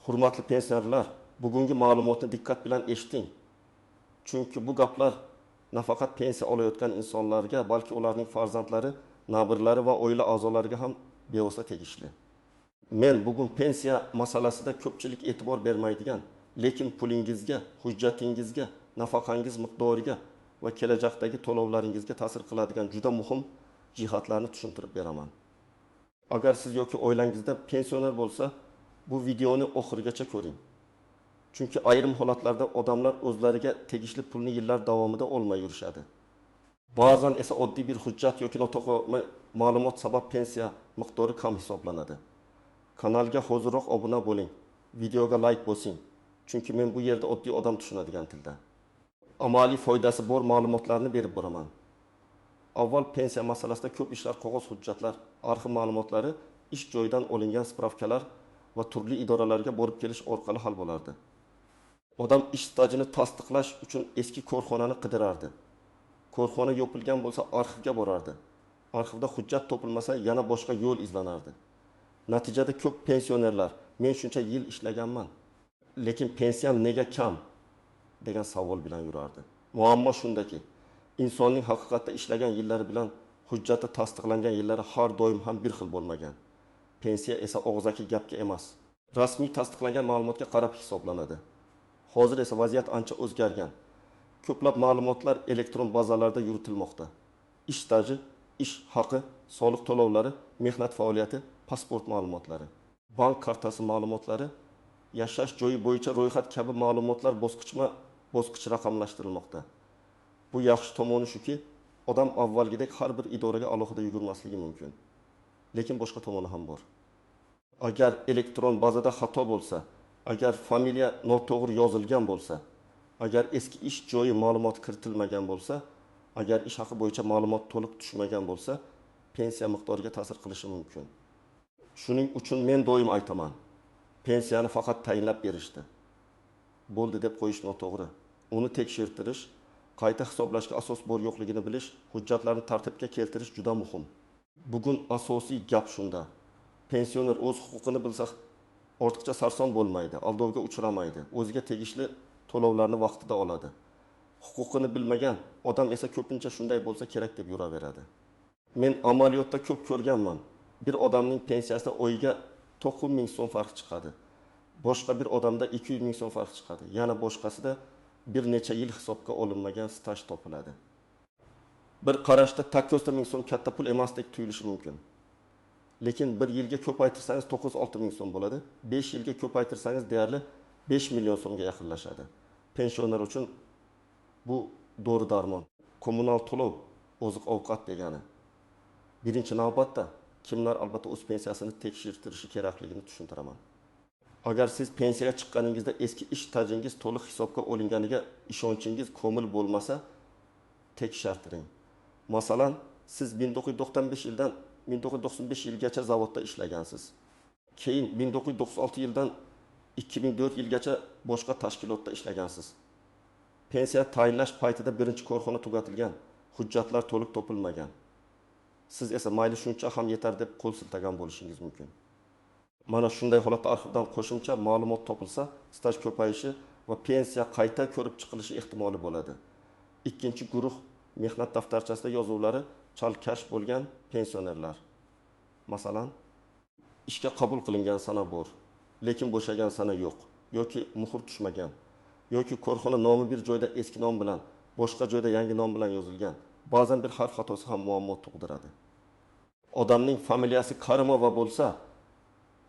Hurmatli pensionerlar, bugungi ma'lumotni diqqat bilan eshiting. Chunki bu gaplar nafaqat pensiya olayotgan insonlarga, balki ularning farzandlari, nabirlari va oila a'zolariga ham bevosita tegishli. Men bugun pensiya masalasida ko'pchilik e'tibor bermaydigan, lekin pulingizga, hujjatingizga, nafaqangiz miqdoriga va kelajakdagi to'lovlaringizga ta'sir qiladigan juda muhim jihatlarni tushuntirib beraman. Agar siz yoki oilangizda pensioner bo'lsa, bu videoni oxirigacha ko'ring. Chunki ayrim holatlarda odamlar o'zlariga tegishli pulni yillar davomida olmay yurishadi. Ba'zan esa oddiy bir hujjat yoki noto'g'ri ma'lumot sabab pensiya miqdori kam hisoblanadi. Kanalga hozirroq obuna bo'ling, videoga like bosing. Chunki men bu yerda oddiy odam tushunadigan tilda amaliy foydasi bor ma'lumotlarni berib boraman. Avval pensiya masalasida ko'p ishlar qog'oz hujjatlar, arxiv ma'lumotlari, ish joyidan olingan spravkalar va turli idoralarga borib kelish orqali hal bo'lardi. Odam ish stajini tasdiqlash uchun eski korxonani qidirardi. Korxona yopilgan bo'lsa arxivga borardi. Arxivda hujjat topilmasa yana boshqa yo'l izlanardi. Natijada ko'p pensionerlar men shuncha yil ishlaganman, lekin pensiyam nega kam degan savol bilan yurardi. Muammo shundaki, insonning haqiqatda ishlagan yillari bilan hujjatda tasdiqlangan yillari har doim ham bir xil bo'lmagan. Pensiya esa og'zaki gapga emas, rasmiy tasdiqlangan ma'lumotga qarab hisoblanadi. Hozir esa vaziyat ancha o'zgargan. Ko'plab ma'lumotlar elektron bazalarda yuritilmoqda. Ish staji, ish haqi, soliq to'lovlari, mehnat faoliyati, pasport ma'lumotlari, bank kartasi ma'lumotlari, yashash joyi bo'yicha ro'yxat kabi ma'lumotlar bosqichma-bosqich raqamlashtirilmoqda. Bu yaxshi tomoni shuki, odam avvalgidek har bir idoraga alohida yugurmasligi mumkin. Lekin boshqa tomoni ham bor. Agar elektron bazada xato bo'lsa, agar familiya noto'g'ri yozilgan bo'lsa, agar eski ish joyi ma'lumoti kiritilmagan bo'lsa, agar ish haqi bo'yicha ma'lumot to'liq tushmagan bo'lsa, pensiya miqdoriga ta'sir qilishi mumkin. Shuning uchun men doim aytaman, pensiyani faqat tayinlab berishdi. Bo'ldi deb qo'yish noto'g'ri. Uni tekshirtirish, qayta hisoblashga asos bor yo'qligini bilish, hujjatlarni tartibga keltirish juda muhim. Bugun asosiy gap shunda. Pensioner o'z huquqini bilsa, ortiqcha sarson bo'lmaydi, aldovga uchramaydi, o'ziga tegishli to'lovlarni vaqtida oladi. Huquqini bilmagan odam esa ko'pincha shunday bo'lsa kerak deb yuraveradi. Men amaliyotda ko'p ko'rganman. Bir odamning pensiyasidan oyiga 9 ming so'm farq chiqadi. Boshqa bir odamda 200 ming so'm farq chiqadi. Yana boshqasida bir necha yil hisobga olinmagan staj topiladi. Bir qarashda takkosda ming so'm katta pul emasdek tuyulishi mumkin. Lekin bir yilga ko'paytirsangiz 9-6 ming so'm bo'ladi. 5 yilga ko'paytirsangiz deyarli 5 million so'mga yaqinlashadi. Pensioner uchun bu dori darmon, kommunal to'lov, oziq-ovqat degani. Birinchi navbatda kimlar albatta o'z pensiyasini tekshirtirishi kerakligini tushuntiraman. Agar siz pensiyaga chiqqaningizda eski ish stajingiz to'liq hisobga olinganiga ishonchingiz komil bo'lmasa, tekshirtiring. Masalan, siz 1995 yildan 1995 yilgacha zavodda ishlagansiz. Keyin 1996 yildan 2004 yilgacha boshqa tashkilotda ishlagansiz. Pensiya tayinlash paytida birinchi korxona tugatilgan, hujjatlar to'liq topilmagan. Siz esa mayli shuncha ham yetar deb qo'l siltagan bo'lishingiz mumkin. Mana shunday holatda arxivdan qo'shimcha ma'lumot topilsa, staj ko'payishi va pensiya qayta ko'rib chiqilishi ehtimoli bo'ladi. Ikkinchi guruh mehnat daftarchasida yozuvlari chalkash bo'lgan pensionerlar. Masalan, ishga qabul qilingan sana bor, lekin bo'shagan sana yo'q, yoki muhr tushmagan, yoki korxona nomi bir joyda eski nom bilan, boshqa joyda yangi nom bilan yozilgan. Ba'zan bir harf xatosi ham muammo tug'diradi. Odamning familiyasi Karimova bo'lsa,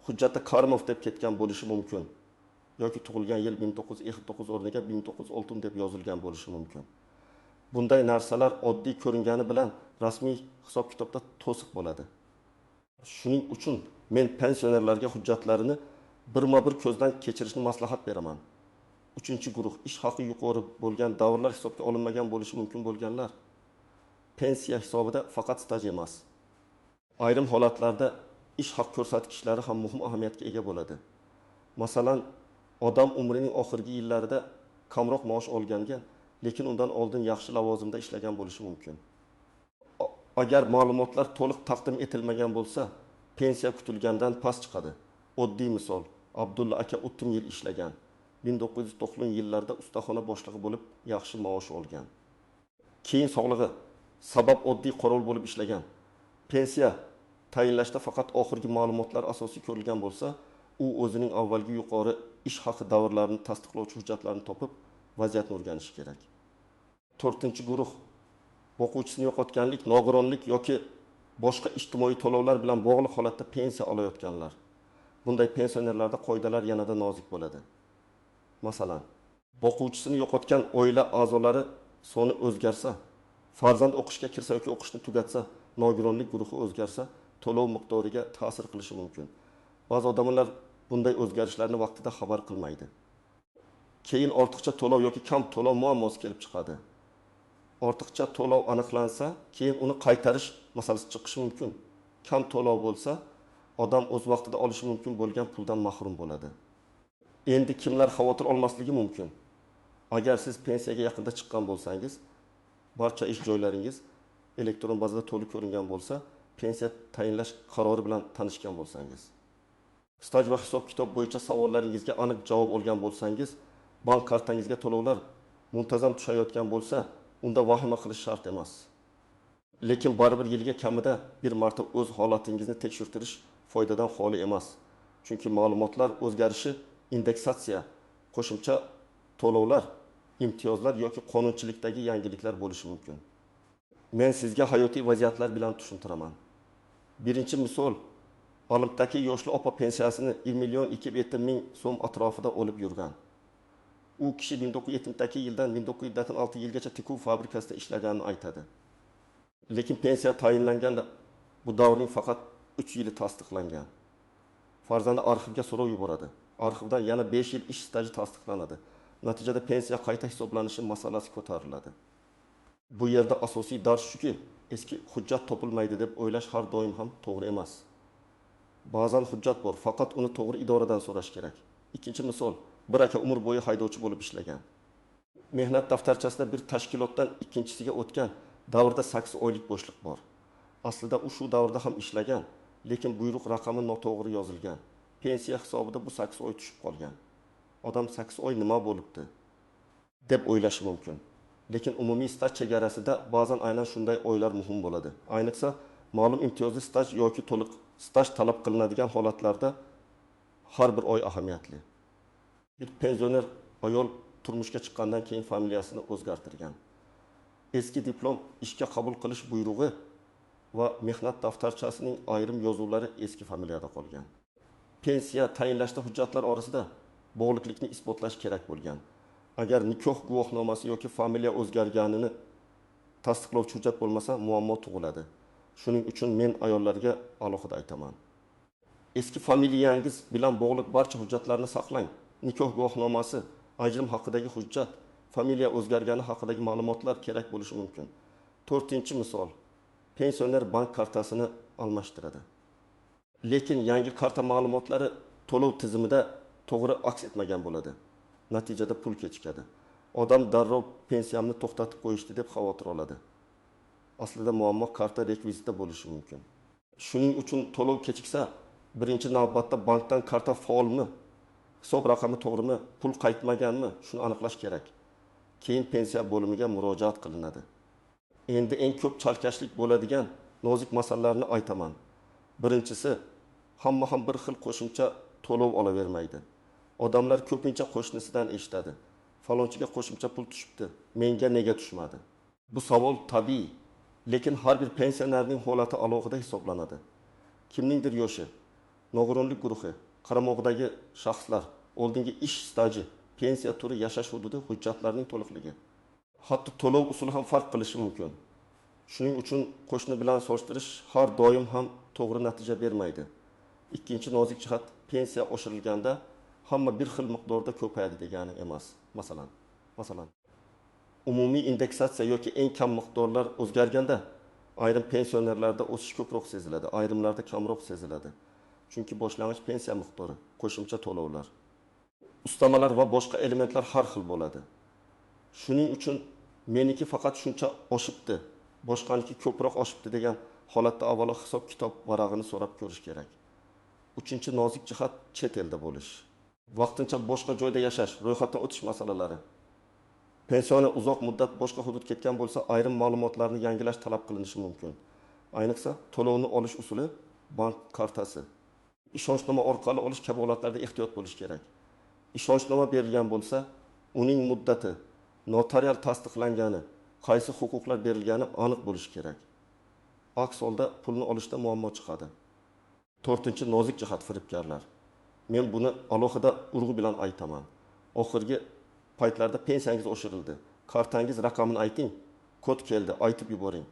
hujjatda Karimov deb ketgan bo'lishi mumkin. Yoki tug'ilgan yil 1929 o'rniga 1906 deb yozilgan bo'lishi mumkin. Bunday narsalar oddiy ko'ringani bilan rasmiy hisob-kitobda to'siq bo'ladi. Shuning uchun men pensionerlarga hujjatlarini birma-bir ko'zdan kechirishni maslahat beraman. Uchinchi guruh ish haqi yuqori bo'lgan davrlar hisobga olinmagan bo'lishi mumkin bo'lganlar. Pensiya hisobida faqat staj emas. Ayrim holatlarda ish haq ko'rsatkichlari ham muhim ahamiyatga ega bo'ladi. Masalan, odam umrining oxirgi yillarida kamroq maosh olganga, lekin undan oldin yaxshi lavozimda ishlagan bo'lishi mumkin. Agar ma'lumotlar to'liq taqdim etilmagan bo'lsa, pensiya kutilgandan past chiqadi. Oddiy misol, Abdulla aka 30 yil ishlagan. 1990 yillarda ustaxona boshlig'i bo'lib yaxshi maosh olgan. Keyin sog'lig'i sabab oddiy qorovul bo'lib ishlagan. Pensiya tayinlashda faqat oxirgi ma'lumotlar asosiy ko'rilgan bo'lsa, u o'zining avvalgi yuqori ish haqi davrlarini tasdiqlovchi hujjatlarni topib, vaziyatni o'rganishi kerak. 4-guruh o'quvchisini yo'qotganlik, nogironlik yoki boshqa ijtimoiy to'lovlar bilan bog'liq holatda pensiya olayotganlar. Bunday pensionerlarda qoidalar yanada nozik bo'ladi. Masalan, o'quvchisini yo'qotgan oila a'zolari soni o'zgarsa, farzand o'qishga kirsa yoki o'qishni tugatsa, nogironlik guruhi o'zgarsa, to'lov miqdoriga ta'sir qilishi mumkin. Ba'zi odamlar bunday o'zgarishlarni vaqtida xabar qilmaydi. Keyin ortiqcha to'lov yoki kam to'lov muammosi kelib chiqadi. Ortiqcha to'lov aniqlansa, keyin uni qaytarish masalasi chiqishi mumkin. Kam to'lov bo'lsa, odam o'z vaqtida olishi mumkin bo'lgan puldan mahrum bo'ladi. Endi kimlar xavotir olmasligi mumkin? Agar siz pensiyaga yaqinda chiqqan bo'lsangiz, barcha ish joylaringiz elektron bazada to'liq ko'ringan bo'lsa, pensiya tayinlash qarori bilan tanishgan bo'lsangiz, staj va hisob-kitob bo'yicha savollaringizga aniq javob olgan bo'lsangiz, bank kartangizga to'lovlar muntazam tushayotgan bo'lsa, unda vahima qilish shart emas. Lekin baribir yilga kamida bir marta o'z holatingizni tekshirtirish foydadan xoli emas. Chunki ma'lumotlar o'zgarishi, indeksatsiya, qo'shimcha to'lovlar, imtiyozlar yoki qonunchilikdagi yangiliklar bo'lishi mumkin. Men sizga hayotiy vaziyatlar bilan tushuntiraman. Birinchi misol, Olimdagi yoshli opa pensiyasini 1,2 million so'm atrofida olib yurgan. U kishi 1970-yildan 1976 yilgacha tikuv fabrikasida ishlaganini aytadi. Lekin pensiya tayinlanganda bu davrning faqat 3 yili tasdiqlangan. Farzandi arxivga so'rov yuboradi. Arxivdan yana 5 yil ish staji tasdiqlanadi. Natijada pensiya qayta hisoblanishi masalasi ko'tariladi. Bu yerda asosiy dars shuki, eski hujjat topilmaydi deb o'ylash har doim ham to'g'ri emas. Ba'zan hujjat bor, faqat uni to'g'ri idoradan so'rash kerak. Ikkinchi misol, bir aka umr bo'yi haydovchi bo'lib ishlagan. Mehnat daftarchasida bir tashkilotdan ikkinchisiga o'tgan davrda 8 oylik bo'shliq bor. Aslida u shu davrda ham ishlagan, lekin buyruq raqami noto'g'ri yozilgan. Pensiya hisobida bu 8 oy tushib qolgan. Odam 8 oy nima bo'libdi deb o'ylashi mumkin. Lekin umumiy staj chegarasida ba'zan aynan shunday oylar muhim bo'ladi. Ayniqsa, ma'lum imtiyozli staj yoki to'liq staj talab qilinadigan holatlarda har bir oy ahamiyatli. Bir pensioner ayol turmushga chiqqandan keyin familiyasini o'zgartirgan. Eski diplom, ishga qabul qilish buyrug'i va mehnat daftarchasining ayrim yozuvlari eski familiyada qolgan. Pensiya tayinlashda hujjatlar orasida bog'liqlikni isbotlash kerak bo'lgan. Agar nikoh guvohnomasi yoki familiya o'zgarganini tasdiqlovchi hujjat bo'lmasa, muammo tug'iladi. Shuning uchun men ayollarga alohida aytaman. Eski familiyangiz bilan bog'liq barcha hujjatlarni saqlang. Nikoh guvohnomasi, ajrim haqidagi hujjat, familiya o'zgargani haqidagi ma'lumotlar kerak bo'lishi mumkin. 4-misol, pensioner bank kartasini almashtiradi. Lekin yangi karta ma'lumotlari to'lov tizimida to'g'ri aks etmagan bo'ladi. Natijada pul kechikadi. Odam darrov pensiyamni to'xtatib qo'yishdi deb xavotir oladi. Aslida muammo karta rekvizitida bo'lishi mumkin. Shuning uchun to'lov kechiksa, birinchi navbatda bankdan karta faolmi, hisob raqami to'g'rimi, pul qaytmaganmi, shuni aniqlash kerak. Keyin pensiya bo'limiga murojaat qilinadi. Endi eng ko'p chalkashlik bo'ladigan nozik masalalarni aytaman. Birinchisi, hamma ham bir xil qo'shimcha to'lov olavermaydi. Odamlar ko'pincha qo'shnisidan eshitadi. Falonchiga qo'shimcha pul tushibdi, menga nega tushmadi? Bu savol tabiiy, lekin har bir pensionerning holati alohida hisoblanadi. Kimningdir yoshi, nogironlik guruhi, qaramog'idagi shaxslar, oldingi ish staji, pensiya turi, yashash hududi, hujjatlarning to'liqligi. Hatto to'lov usuli ham farq qilishi mumkin. Shuning uchun qo'shni bilan solishtirish har doim ham to'g'ri natija bermaydi. Ikkinchi nozik jihat, pensiya oshirilganda hamma bir xil miqdorda ko'payadi degani emas. Masalan, umumiy indeksatsiya yoki eng kam miqdorlar o'zgarganda ayrim pensionerlarda o'sish ko'proq seziladi, ayrimlarda kamroq seziladi. Chunki boshlang'ich pensiya miqdori, qo'shimcha to'lovlar, ustamalar va boshqa elementlar har xil bo'ladi. Shuning uchun meniki faqat shuncha oshibdi, boshqaniki ko'proq oshibdi degan holatda avvalo hisob-kitob varag'ini so'rab ko'rish kerak. Uchinchi nozik jihat chet elda bo'lish. Vaqtincha boshqa joyda yashash, ro'yxatdan o'tish masalalari. Pensioner uzoq muddat boshqa hudud ketgan bo'lsa, ayrim ma'lumotlarni yangilash talab qilinishi mumkin. Ayniqsa, to'lovni olish usuli bank kartasi. Ishonchnoma orqali olish kabi holatlarda ehtiyot bo'lish kerak. Ishonchnoma berilgan bo'lsa, uning muddati, notarial tasdiqlangani, qaysi huquqlar berilgani aniq bo'lishi kerak. Aks holda pulni olishda muammo chiqadi. 4-chi nozik jihat firibgarlar. Men buni alohida urg'u bilan aytaman. Oxirgi paytlarda pensiyangiz oshirildi. Kartangiz raqamini ayting, kod keldi, aytib yuboring.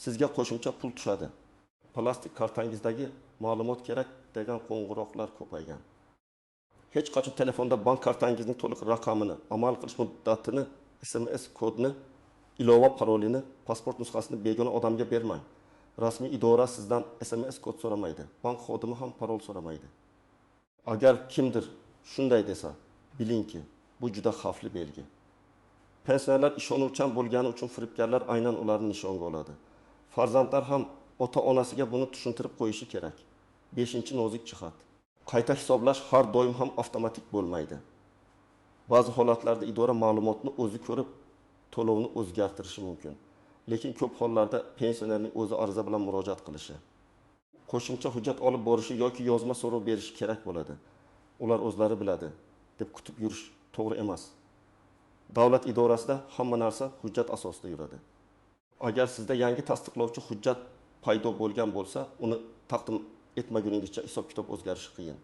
Sizga qo'shimcha pul tushadi. Plastik kartangizdagi ma'lumot kerak degan qo'ng'iroqlar ko'paygan. Hech qachon telefonda bank kartangizning to'liq raqamini, amal qilish muddatini, SMS kodni, ilova parolini, pasport nusxasini begona odamga bermang. Rasmiy idora sizdan SMS kod so'ramaydi. Bank xodimi ham parol so'ramaydi. Agar kimdir shunday desa, bilingki, bu juda xavfli belgi. Pensionerlar ishonuvchan bo'lgani uchun firibgarlar aynan ularni nishonga oladi. Farzandlar ham ota-onasiga buni tushuntirib qo'yishi kerak. 5-chi nozik jihat. Qayta hisoblash har doim ham avtomatik bo'lmaydi. Ba'zi holatlarda idora ma'lumotni o'zi ko'rib, to'lovni o'zgartirishi mumkin. Lekin ko'p hollarda pensionerning o'zi ariza bilan murojaat qilishi, qo'shimcha hujjat olib borishi yoki yozma so'rov berishi kerak bo'ladi. Ular o'zlari biladi deb kutib yurish to'g'ri emas. Davlat idorasida hamma narsa hujjat asosida yuradi. Agar sizda yangi tasdiqlovchi hujjat paydo bo'lgan bo'lsa, uni taqdim etmaguningizcha hisob-kitob o'zgarishi qiyin.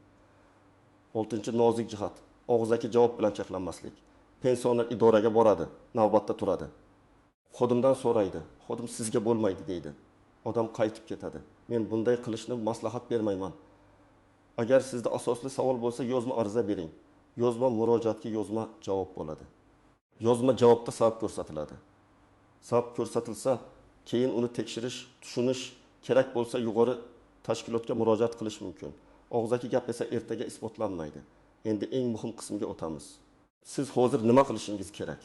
6-chi nozik jihat, og'zaki javob bilan cheklanmaslik. Pensioner idoraga boradi, navbatda turadi. Xodimdan so'raydi. Xodim sizga bo'lmaydi deydi. Odam qaytib ketadi. Men bunday qilishni maslahat bermayman. Agar sizda asosli savol bo'lsa, yozma ariza bering. Yozma murojaatga yozma javob bo'ladi. Yozma javobda sabab ko'rsatiladi. Sabab ko'rsatilsa, keyin uni tekshirish, tushunish kerak bo'lsa, yuqori tashkilotga murojaat qilish mumkin. Og'zaki gap esa ertaga isbotlanmaydi. Endi eng muhim qismga o'tamiz. Siz hozir nima qilishingiz kerak?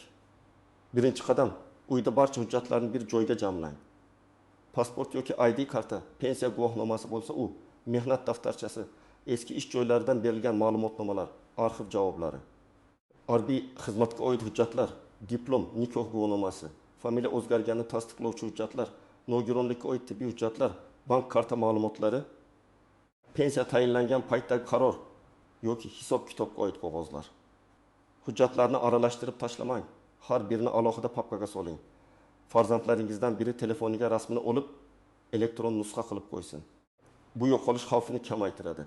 Birinchi qadam, uyda barcha hujjatlarni bir joyga jamlang. Pasport yoki ID karta, pensiya guvohnomasi bo'lsa u, mehnat daftarchasi, eski ish joylaridan berilgan ma'lumotnomalar, arxiv javoblari. Harbiy xizmatga oid hujjatlar, diplom, nikoh guvohnomasi, familiya o'zgarganini tasdiqlovchi hujjatlar, nogironlikka oid tibbiy hujjatlar, bank karta ma'lumotlari, pensiya tayinlangan paytdagi qaror yoki hisob-kitobga oid qog'ozlar. Hujjatlarni aralashtirib tashlamang. Har birini alohida papkaga soling. Farzandlaringizdan biri telefoniga rasmini olib, elektron nusxa qilib qo'ysin. Bu yo'qolish xavfini kamaytiradi.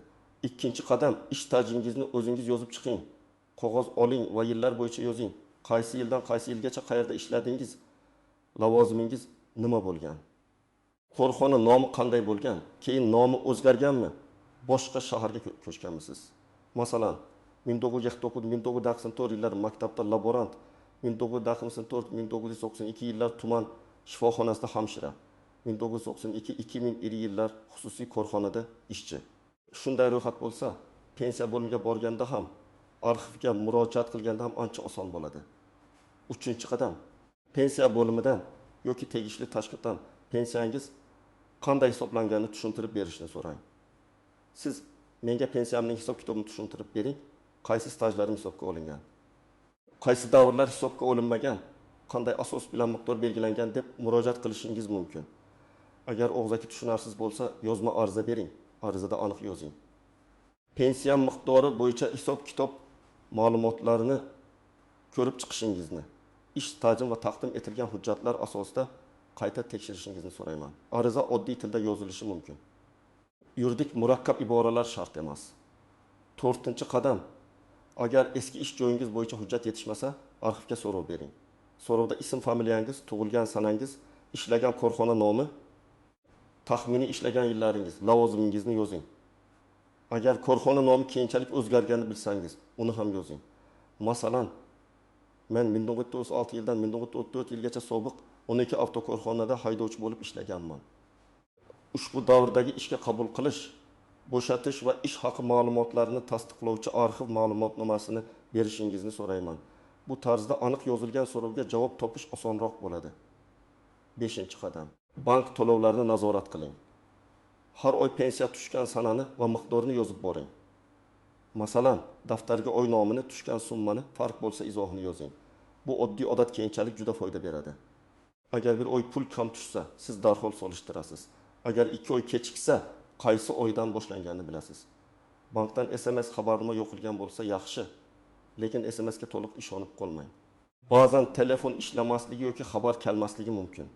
Ikkinchi qadam, ish stajingizni o'zingiz yozib chiqing. Qog'oz oling va yillar bo'yicha yozing. Qaysi yildan qaysi yilgacha qayerda ishladingiz? Lavozimingiz nima bo'lgan? Korxona nomi qanday bo'lgan? Keyin nomi o'zgarganmi? Boshqa shaharga ko'chganmisiz? Masalan, 1994 yillar maktabda laborant, 1994-1992 yillar tuman shifoxonasida hamshira, 1992-2000 yillar xususiy korxonada ishchi. Shunday ro'yxat bo'lsa, pensiya bo'limiga borganda ham, arxivga murojaat qilganda ham ancha oson bo'ladi. 3-qadam, pensiya bo'limidan yoki tegishli tashkilotdan pensiyangiz qanday hisoblanganini tushuntirib berishni so'rang. Siz menga pensiyamning hisob-kitobini tushuntirib bering, qaysi stajlarim hisobga olingan, qaysi davrlar hisobga olinmagan, qanday asos bilan miqdor belgilangan deb murojaat qilishingiz mumkin. Agar og'zaki tushunarsiz bo'lsa, yozma ariza bering, arizada aniq yozing. Pensiya miqdori bo'yicha hisob-kitob ma'lumotlarini ko'rib chiqishingizni, ish stajim va taqdim etilgan hujjatlar asosida qayta tekshirishingizni so'rayman. Ariza oddiy tilda yozilishi mumkin. Yuridik murakkab iboralar shart emas. 4-qadam, agar eski ish joyingiz bo'yicha hujjat yetishmasa, arxivga so'rov bering. So'rovda ism, familiyangiz, tug'ilgan sanangiz, ishlagan korxona nomi, taxminiy ishlagan yillaringiz, lavozimingizni yozing. Agar korxona nomi keyinchalik o'zgarganini bilsangiz, uni ham yozing. Masalan, men 1936 yildan 1934 yilgacha sobiq 12 avtokorxonada haydovchi bo'lib ishlaganman. Ushbu davrdagi ishga qabul qilish, bo'shatish va ish haqi ma'lumotlarini tasdiqlovchi arxiv ma'lumotnomasini berishingizni so'rayman. Bu tarzda aniq yozilgan so'rovga javob topish osonroq bo'ladi. 5-qadam. Bank to'lovlarini nazorat qiling. har oy pensiya tushgan sanani va miqdorini yozib boring. Masalan, daftarga oy nomini, tushgan summani, farq bo'lsa izohini yozing. Bu oddiy odat keyinchalik juda foyda beradi. Agar bir oy pul kam tushsa, siz darhol solishtirasiz. Agar 2 oy kechiksa, qaysi oydan boshlanganini bilasiz. Bankdan SMS xabarnoma yo'qilgan bo'lsa yaxshi, lekin SMSga to'liq ishonib qolmang. Ba'zan telefon ishlamasligi yoki xabar kelmasligi mumkin.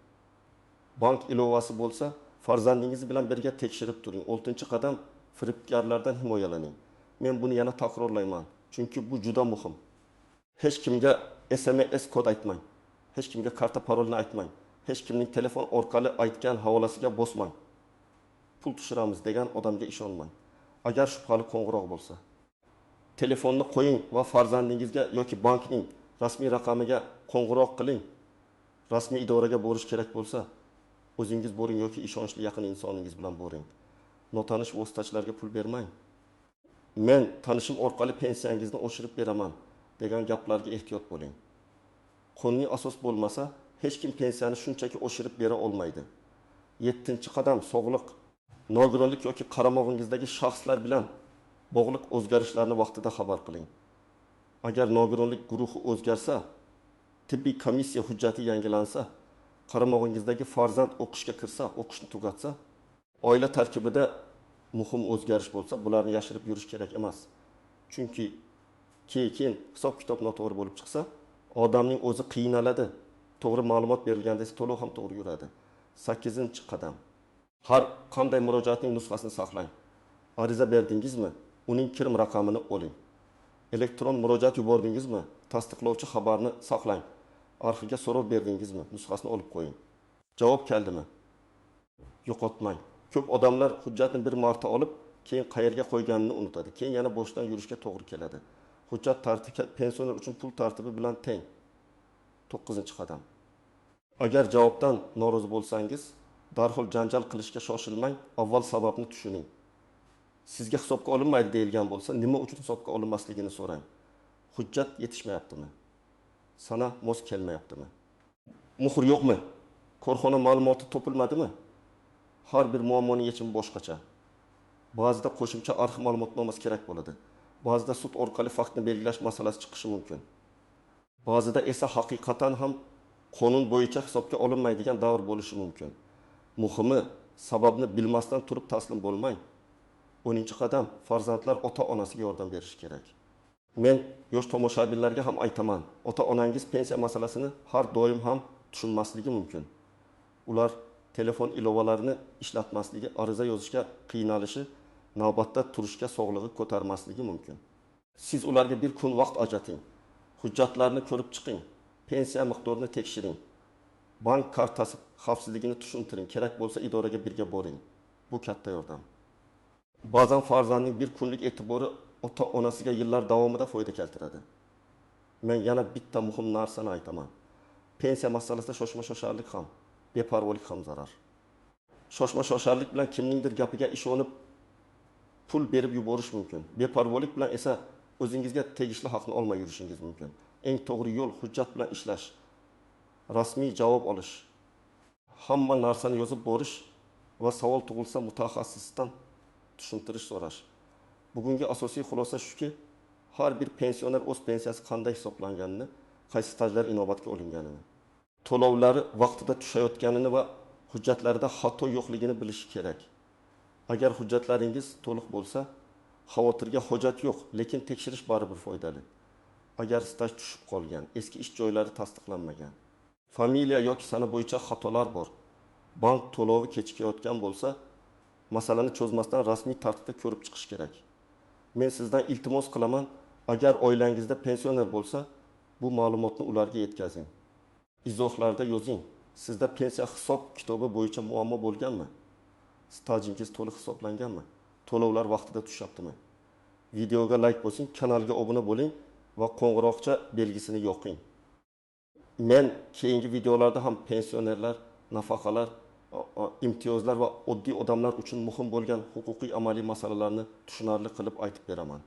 Bank ilovasi bo'lsa, farzandingiz bilan birga tekshirib turing. 6-qadam firibgarlardan himoyalaning. Men buni yana takrorlayman, chunki bu juda muhim. Hech kimga SMS kod aytmang. Hech kimga karta parolni aytmang. Hech kimning telefon orqali aytgan havolasiga bosmang. Pul tushiramiz degan odamga ishonmang. Agar shubhali qo'ng'iroq bo'lsa, telefonni qo'ying va farzandingizga yoki bankning rasmiy raqamiga qo'ng'iroq qiling. Rasmiy idoraga borish kerak bo'lsa, o'zingiz boring yoki ishonchli yaqin insoningiz bilan boring. Notanish vositachilarga pul bermang. Men tanishim orqali pensiyangizni oshirib beraman degan gaplarga ehtiyot bo'ling. Qonuniy asos bo'lmasa, hech kim pensiyani shunchaki oshirib bera olmaydi. 7-qadam sog'liq, nogironlik yoki qaramog'ingizdagi shaxslar bilan bog'liq o'zgarishlarni vaqtida xabar qiling. Agar nogironlik guruhi o'zgarsa, tibbiy komissiya hujjati yangilansa, qaramog'ingizdagi farzand o'qishga kirsa, o'qishni tugatsa, oila tarkibida muhim o'zgarish bo'lsa, bularni yashirib yurish kerak emas. Chunki keyin hisob-kitob noto'g'ri bo'lib chiqsa, odamning o'zi qiynaladi. To'g'ri ma'lumot berilganda esa to'lov ham to'g'ri yuradi. 8-qadam. Har qanday murojaatning nusxasini saqlang. Ariza berdingizmi? Uning kirim raqamini oling. Elektron murojaat yubordingizmi? Tasdiqlovchi xabarni saqlang. Arxivga so'rov berdingizmi? Nusxasini olib qo'ying. Javob keldimi? Yo'qotmang. Ko'p odamlar hujjatni bir marta olib, keyin qayerga qo'yganini unutadi. Keyin yana boshdan yurishga to'g'ri keladi. Hujjat tartibi pensioner uchun pul tartibi bilan teng. 9-qadam. Agar javobdan norozi bo'lsangiz, darhol janjal qilishga shoshilmang, avval sababni tushuning. Sizga hisobga olinmaydi deyilgan bo'lsa, nima uchun hisobga olinmasligini so'rang. Hujjat yetishmayaptimi? Sana mos kelmayaptimi? Muhr yo'qmi? Korxona ma'lumoti topilmadimi? Har bir muammoning yechimi boshqacha. Ba'zida qo'shimcha arxiv ma'lumotnomasi kerak bo'ladi. Ba'zida sud orqali faktni belgilash masalasi chiqishi mumkin. Ba'zida esa haqiqatan ham qonun bo'yicha hisobga olinmaydigan davr bo'lishi mumkin. Muhimi, sababni bilmasdan turib taslim bo'lmang. 10-qadam, farzandlar ota-onasiga yordam berishi kerak. Men yosh tomoshabinlarga ham aytaman, ota-onangiz pensiya masalasini har doim ham tushunmasligi mumkin. Ular telefon ilovalarini ishlatmasligi, ariza yozishga qiynalishi, navbatda turishga sog'lig'i ko'tarmasligi mumkin. Siz ularga bir kun vaqt ajrating. Hujjatlarni ko'rib chiqing. Pensiya miqdorini tekshiring. Bank kartasi xavfsizligini tushuntiring. Kerak bo'lsa idoraga birga boring. Bu katta yordam. Ba'zan farzandning bir kunlik e'tibori ota-onasiga yillar davomida foyda keltiradi. Men yana bitta muhim narsani aytaman. Pensiya masalasida shoshma-shosharlik ham, beparvolik ham zarar. Shoshma-shosharlik bilan kimningdir gapiga ishonib pul berib yuborish mumkin. Beparvolik bilan esa o'zingizga tegishli haqni olmay yurishingiz mumkin. Eng to'g'ri yo'l hujjat bilan ishlash, rasmiy javob olish, hamma narsani yozib borish va savol tug'ilsa mutaxassisdan tushuntirish so'rash. Bugungi asosiy xulosa shuki, har bir pensioner o'z pensiyasi qanday hisoblanganini, qaysi stajlar inobatga olinganini, to'lovlari vaqtida tushayotganini va hujjatlarida xato yo'qligini bilishi kerak. Agar hujjatlaringiz to'liq bo'lsa, xavotirga hojat yo'q, lekin tekshirish baribir foydali. Agar staj tushib qolgan, eski ish joylari tasdiqlanmagan, familiya yoki sana bo'yicha xatolar bor, bank to'lovi kechikayotgan bo'lsa, masalani cho'zmasdan rasmiy tartibda ko'rib chiqish kerak. Men sizdan iltimos qilaman, agar oilangizda pensioner bo'lsa, bu ma'lumotni ularga yetkazing. Izohlarda yozing. Sizda pensiya hisob kitobi bo'yicha muammo bo'lganmi? Stajingiz to'liq hisoblanganmi? To'lovlar vaqtida tushyaptimi? Videoga like bosing, kanalga obuna bo'ling va qo'ng'iroqcha belgisini yoqing. Men keyingi videolarda ham pensionerlar, nafaqalar, imtiyozlar va oddiy odamlar uchun muhim bo'lgan huquqiy amaliy masalalarni tushunarli qilib aytib beraman.